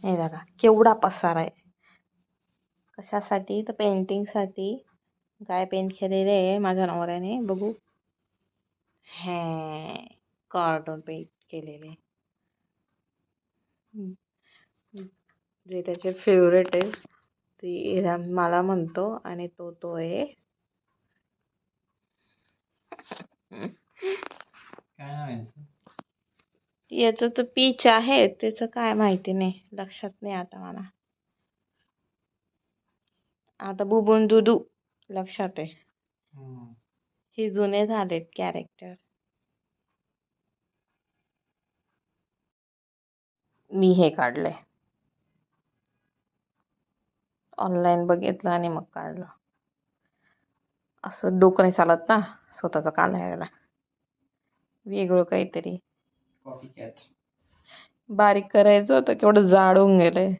हे बघा केवढा पसारा आहे. कशासाठी तर पेंटिंगसाठी. काय पेंट केलेले आहे माझ्या नवऱ्याने बघू. हे कार्टून पेंट केलेले जे त्याचे फेवरेट आहे ते मला म्हणतो आणि तो आहे. याचं तर पीच आहे त्याचं काय माहिती नाही लक्षात नाही आता मला. आता बुबून दुदू लक्षात आहे. हे जुने झालेत कॅरेक्टर. मी हे काढलंय ऑनलाईन बघितलं आणि मग काढलं. असं डोकं नाही चालत ना स्वतःचं काढायला. वेगळं काहीतरी बारीक करायचं होतं केवढं जाड होऊन गेलंय.